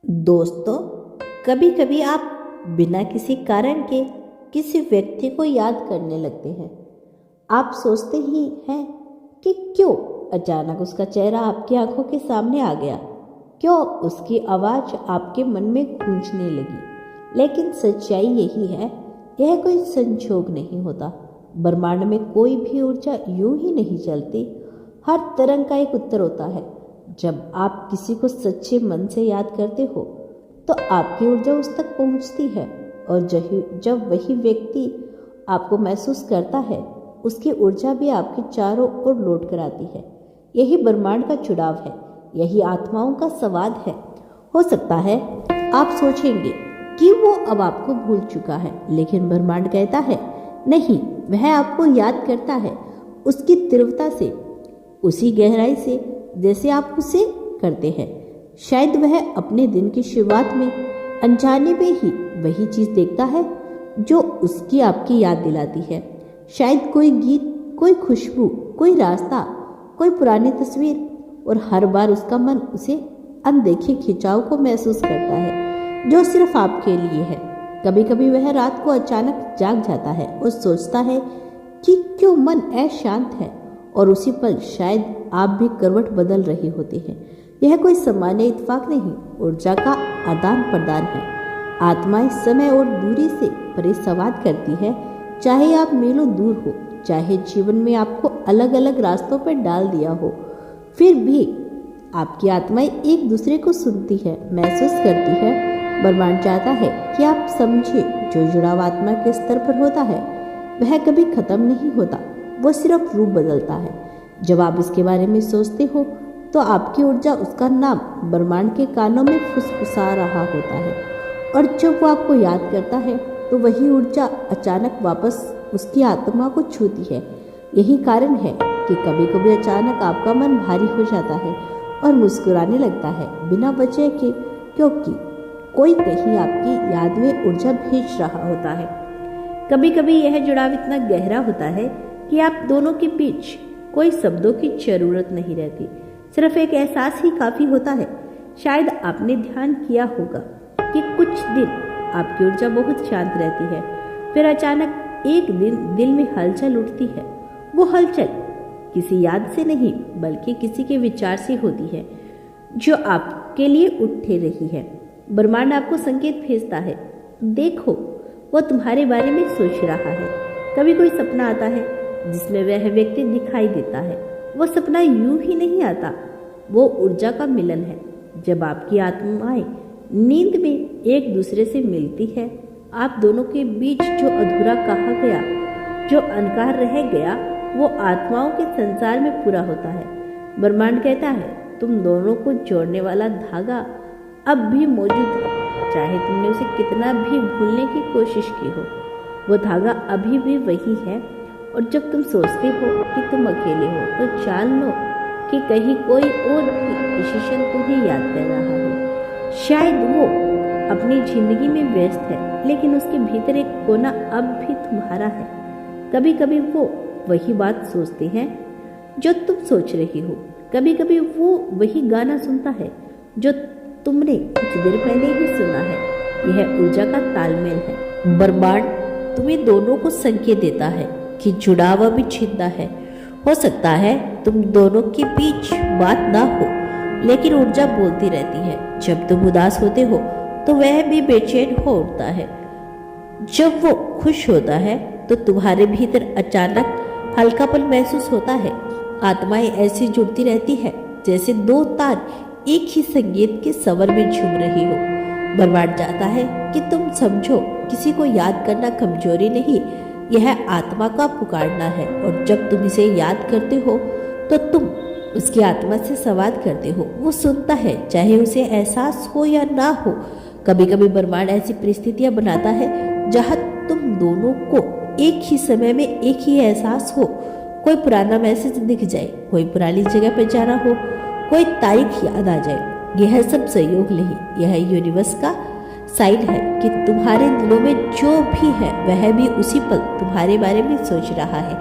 दोस्तों, कभी कभी आप बिना किसी कारण के किसी व्यक्ति को याद करने लगते हैं। आप सोचते ही हैं कि क्यों अचानक उसका चेहरा आपकी आंखों के सामने आ गया, क्यों उसकी आवाज़ आपके मन में गूंजने लगी। लेकिन सच्चाई यही है, यह कोई संजोग नहीं होता। ब्रह्मांड में कोई भी ऊर्जा यूं ही नहीं चलती। हर तरंग का एक उत्तर होता है। जब आप किसी को सच्चे मन से याद करते हो तो आपकी ऊर्जा उस तक पहुंचती है, और जब वही व्यक्ति आपको महसूस करता है, उसकी ऊर्जा भी आपके चारों ओर लौट कर आती है। यही ब्रह्मांड का जुड़ाव है, यही आत्माओं का संवाद है। हो सकता है आप सोचेंगे कि वो अब आपको भूल चुका है, लेकिन ब्रह्मांड कहता है नहीं, वह आपको याद करता है, उसकी तीव्रता से, उसी गहराई से जैसे आप उसे करते हैं। शायद वह अपने दिन की शुरुआत में अनजाने में ही वही चीज देखता है जो उसकी आपकी याद दिलाती है। शायद कोई गीत, कोई खुशबू, कोई रास्ता, कोई पुरानी तस्वीर, और हर बार उसका मन उसे अनदेखे खिंचाव को महसूस करता है जो सिर्फ आपके लिए है। कभी कभी वह रात को अचानक जाग जाता है और सोचता है कि क्यों मन अशांत है, और उसी पल शायद आप भी करवट बदल रहे होते हैं। यह कोई सामान्य इत्तेफाक नहीं, ऊर्जा का आदान प्रदान है। आत्माएं समय और दूरी से परे संवाद करती है। चाहे आप मीलों दूर हो, चाहे जीवन में आपको अलग अलग रास्तों पर डाल दिया हो, फिर भी आपकी आत्माएं एक दूसरे को सुनती है, महसूस करती है। ब्रह्मांड चाहता है कि आप समझे, जो जुड़ाव आत्मा के स्तर पर होता है वह कभी खत्म नहीं होता, वो सिर्फ रूप बदलता है। जब आप इसके बारे में सोचते हो तो आपकी ऊर्जा उसका नाम ब्रह्मांड के कानों में फुसफुसा रहा होता है, और जब वो आपको याद करता है तो वही ऊर्जा अचानक वापस उसकी आत्मा को छूती है। यही कारण है कि कभी कभी अचानक आपका मन भारी हो जाता है और मुस्कुराने लगता है बिना वजह के, क्योंकि कोई कहीं आपकी याद में ऊर्जा भेज रहा होता है। कभी कभी यह जुड़ाव इतना गहरा होता है कि आप दोनों के बीच कोई शब्दों की जरूरत नहीं रहती, सिर्फ एक एहसास ही काफी होता है। शायद आपने ध्यान किया होगा कि कुछ दिन आपकी ऊर्जा बहुत शांत रहती है, फिर अचानक एक दिन दिल में हलचल उठती है। वो हलचल किसी याद से नहीं, बल्कि किसी के विचार से होती है जो आपके लिए उठे रही है। ब्रह्मांड आपको संकेत भेजता है, देखो वो तुम्हारे बारे में सोच रहा है। कभी कोई सपना आता है जिसमें वह व्यक्ति दिखाई देता है। वो सपना यूं ही नहीं आता, वो ऊर्जा का मिलन है। जब आपकी आत्माएं नींद में एक दूसरे से मिलती है, आप दोनों के बीच जो अधूरा कहा गया, जो अनकार रह गया, वो आत्माओं के संसार में पूरा होता है। ब्रह्मांड कहता है तुम दोनों को जोड़ने वाला धागा अब भी मौजूद है, चाहे तुमने उसे कितना भी भूलने की कोशिश की हो। वो धागा अभी भी वही है, और जब तुम सोचते हो कि तुम अकेले हो तो जान लो कि कहीं कोई और भी डिसीजन तुम्हें याद कर रहा है। शायद वो अपनी जिंदगी में व्यस्त है, लेकिन उसके भीतर एक कोना अब भी तुम्हारा है। कभी कभी वो वही बात सोचते हैं जो तुम सोच रही हो, कभी कभी वो वही गाना सुनता है जो तुमने कुछ देर पहले ही सुना है। यह ऊर्जा का तालमेल है। ब्रह्मांड तुम्हें दोनों को संकेत देता है कि जुड़ाव अभी जिंदा है। हो सकता है तुम दोनों के बीच बात ना हो, लेकिन ऊर्जा बोलती रहती है। जब तुम उदास होते हो तो वह भी बेचैन हो उठता है। जब वो खुश होता है तो तुम्हारे भीतर अचानक हल्कापन महसूस होता है। आत्माएं ऐसी जुड़ती रहती है जैसे दो तार एक ही संगीत के स्वर में झूम रही हो। ब्रह्मांड चाहता है कि तुम समझो, किसी को याद करना कमजोरी नहीं, यह आत्मा का पुकारना है। और जब तुम इसे याद करते हो तो तुम उसकी आत्मा से संवाद करते हो। वो सुनता है, चाहे उसे एहसास हो या ना हो। कभी कभी ब्रह्मांड ऐसी परिस्थितियां बनाता है जहां तुम दोनों को एक ही समय में एक ही एहसास हो। कोई पुराना मैसेज दिख जाए, कोई पुरानी जगह पर जाना हो, कोई तारीख याद आ जाए। यह सब संयोग नहीं, यह यूनिवर्स का साइन है कि तुम्हारे दिलों में जो भी है वह भी उसी पल तुम्हारे बारे में सोच रहा है।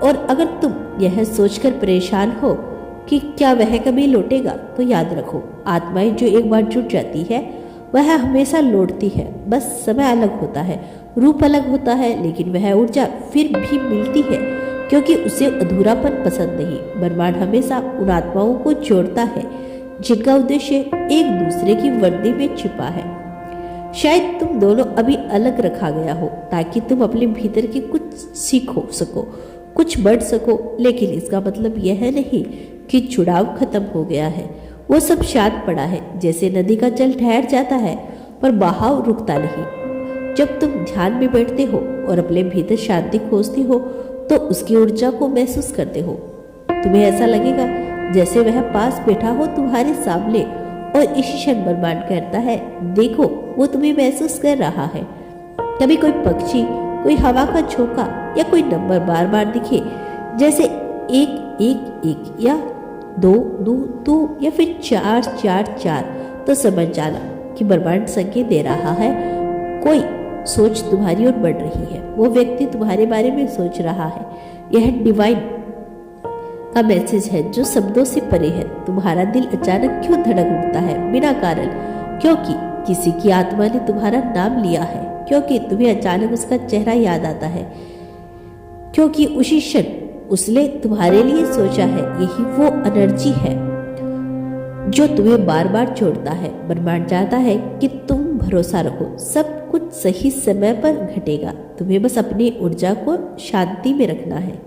और अगर तुम यह सोचकर परेशान हो कि क्या वह कभी लौटेगा, तो याद रखो, आत्माएं जो एक बार जुट जाती है वह हमेशा लौटती है, बस समय अलग होता है, रूप अलग होता है, लेकिन वह ऊर्जा फिर भी मिलती है क्योंकि उसे अधूरापन पसंद नहीं। ब्रह्मांड हमेशा उन आत्माओं को जोड़ता है जिनका उद्देश्य एक दूसरे की वर्दी में छिपा है। शायद तुम दोनों अभी अलग रखा गया हो ताकि तुम अपने भीतर की कुछ सीखो सको, कुछ बढ़ सको, लेकिन इसका मतलब यह नहीं कि जुड़ाव खत्म हो गया है। वो सब शांत पड़ा है, जैसे नदी का जल ठहर जाता है पर बहाव रुकता नहीं। जब तुम ध्यान में बैठते हो और अपने भीतर शांति खोजते हो तो उसकी ऊर्जा को महसूस करते हो। तुम्हें ऐसा लगेगा जैसे वह पास बैठा हो तुम्हारे सामने और इसी क्षण ब्रह्मांड कहता है, देखो वो तुम्हें महसूस कर रहा है। कभी कोई पक्षी, कोई हवा का झोंका या कोई नंबर बार बार दिखे, जैसे 1 1 1 या 2 2 2 या फिर 4 4 4, तो समझ जाना कि ब्रह्मांड संकेत दे रहा है कोई सोच तुम्हारी ओर बढ़ रही है। वो व्यक्ति तुम्हारे बारे में सोच रहा है। यह डिवाइन का मैसेज है जो शब्दों से परे है। तुम्हारा दिल अचानक क्यों धड़क उठता है बिना कारण? क्योंकि किसी की आत्मा ने तुम्हारा नाम लिया है, क्योंकि तुम्हें अचानक उसका चेहरा याद आता है, क्योंकि उसी क्षण उसने तुम्हारे लिए सोचा है। यही वो एनर्जी है जो तुम्हें बार बार छोड़ता है। ब्रह्मांड चाहता है कि तुम भरोसा रखो, सब कुछ सही समय पर घटेगा। तुम्हें बस अपनी ऊर्जा को शांति में रखना है।